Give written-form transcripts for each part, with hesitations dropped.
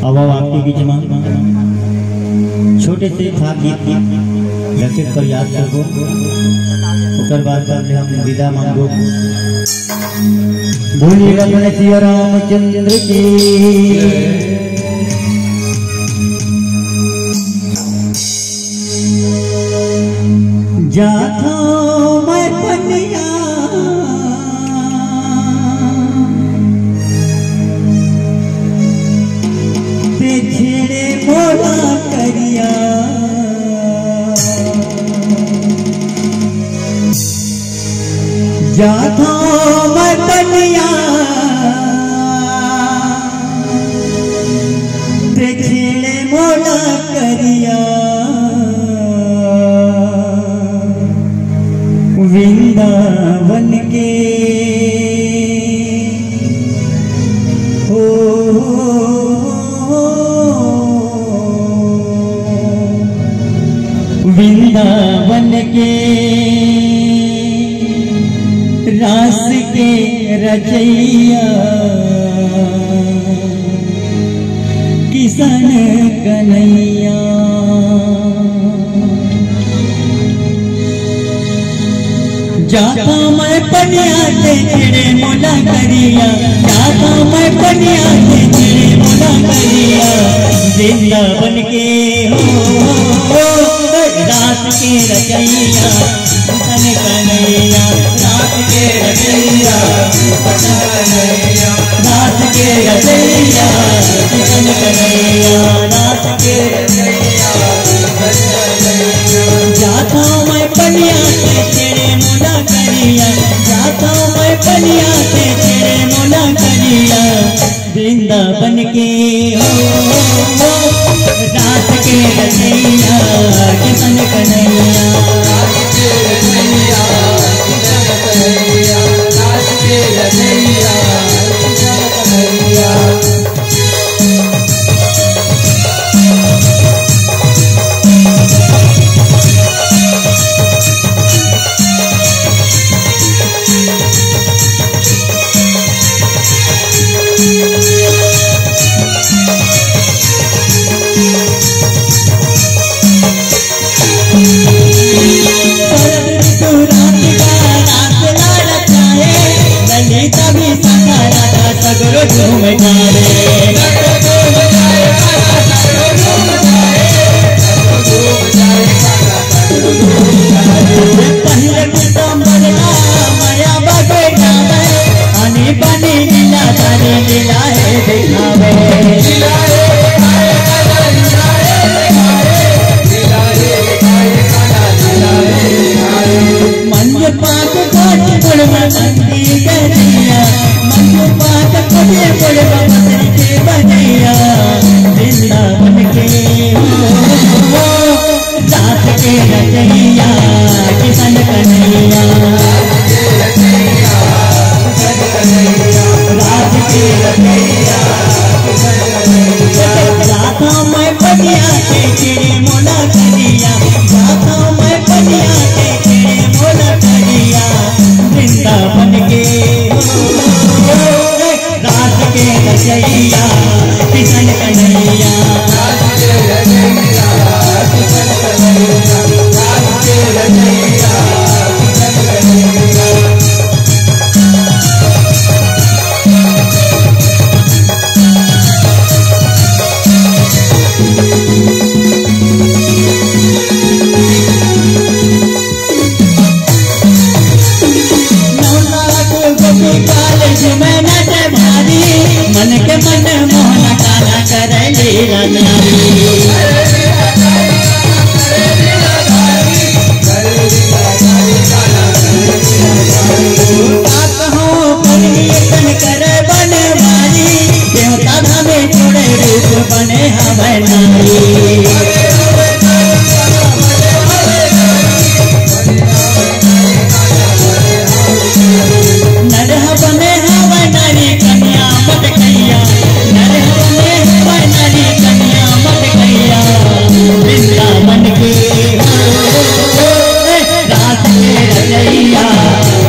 अब आपके बीच में छोटे से था गीत रचित कर याद करबो ओकर बाद हम विदा मांगो। बोलिएगा बोले सिया रामचंद्र की। जाता मैं पनिया ते छेड़े मोला करिया जाता मैं पनिया ते छेड़े मोला करिया वृंदावन के हो वृंदावन के रास के रचैया किशन कन्हैया जाता मैं पनिया के छेड़े मोला करिया जाता मैं पनिया के छेड़े मोला करिया वृंदावन के हो रात के रचैया किशन कन्हैया रात के रचैया किशन कन्हैया रात के रचैया किशन कन्हैया रात के रचैया जाता मैं पनिया के छेड़े मोला करिया जाता मैं पनिया के छेड़े मोला करिया वृंदावन के हो रात के रचैया किशन कन्हैया रात के रचैया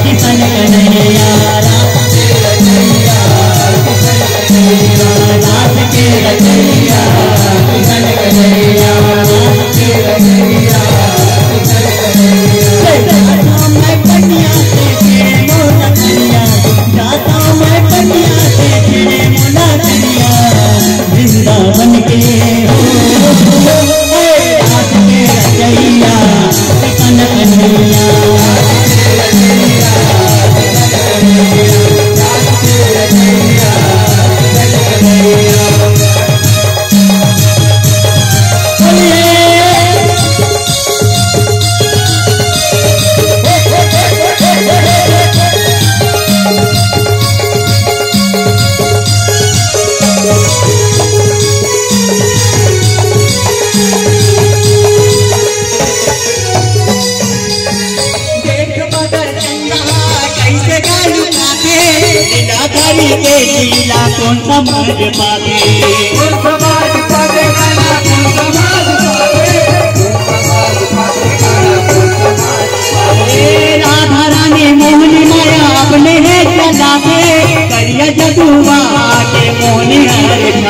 किशन कन्हैया रात के रचैया किशन कन्हैया। रात के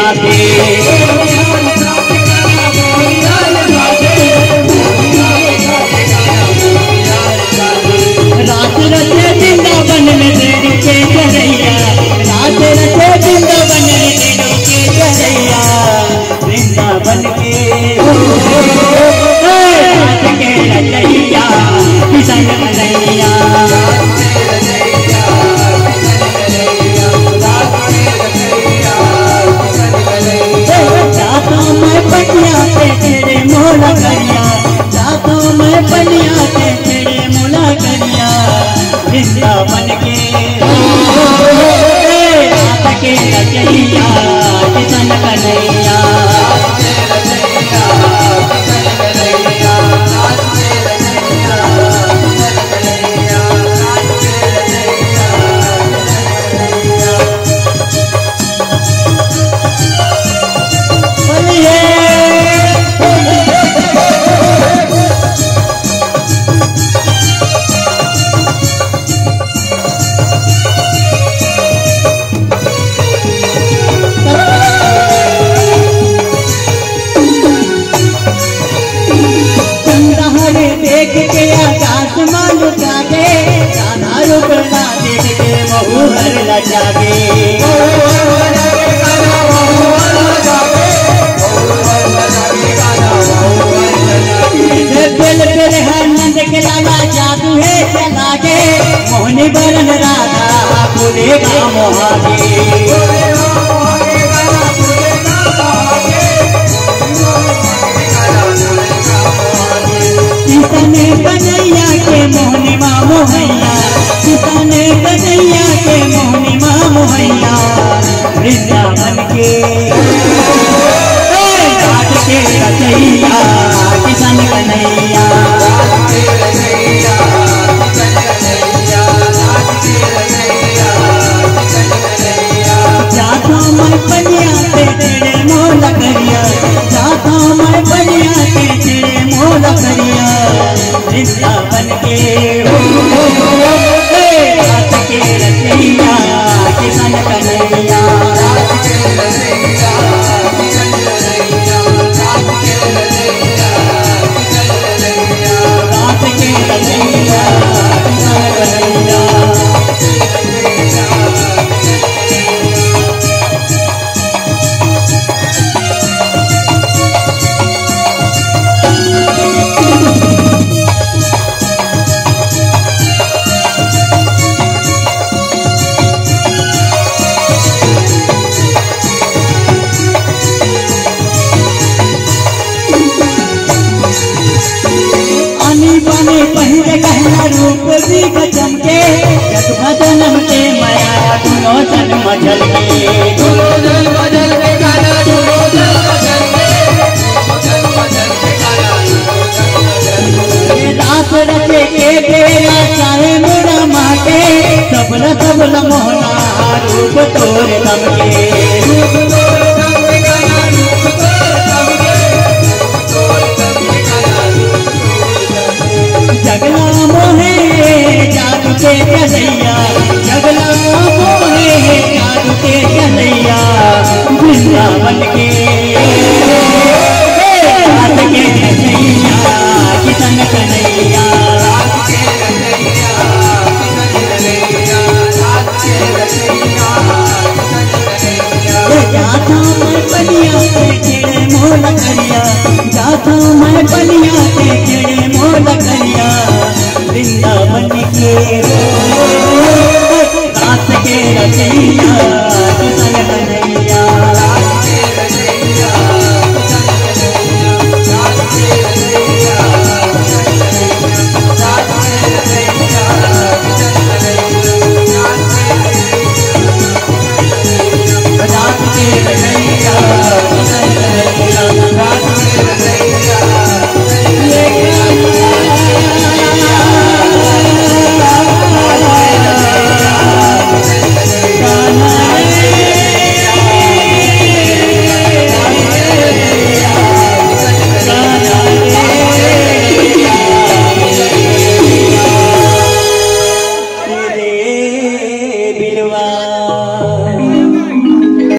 साथे रात रचे वृंदावन में तेरू के चरैया, रात रचे वृंदावन में तेरू के चरैया, वृंदावन के रात के रचैया किशन कन्हैया। जाता मैं पनिया पे तेरे मोला करिया, जाता मैं पनिया पे तेरे मोला करिया, वृंदावन के रात के रचैया किशन कन्हैया। देख के आकाश मालू जागे, राधा रुकना देख के महू हर लजागे। दिल दिल हर नंद के लाला जादू है चलागे, मोहनी बरन राधा खुलेगा मोहागे। किसने कन्हैया के मोहनी माँ मोहैया, किसने कन्हैया के मोहनी माँ मोहैया, वृंदावन के रात के रचैया किशन कन्हैया। जाता मैं पनिया पे तेरे मोला करिया, जाता मैं पनिया पे तेरे मोला करिया, वृंदावन के रात के रचैया किशन कन्हैया। रात के रचैया किशन कन्हैया। बने पहले कहना रूप जी चमके, जग भजनम के माया दुनो जन्म जल के, दुनो जन्म जल के गाना दुनो जन्म जल के, रात रचे के बेरा चाहे मोरा माटे, सबला सबला मोहना रूप तोरे दमके, रूप तोरे दमके गाना रूप तोरे दमके, जगला मोहे जादू के चलैया, जगला मोहे जादू के चलैया, वृंदावन के रात के रचैया किशन कन्हैया। जाता मैं पनिया पे तेरे मोला करिया, जाता मैं पनिया पे तेरे मोला करिया, वृंदावन के रात के रचैया किशन कन्हैया।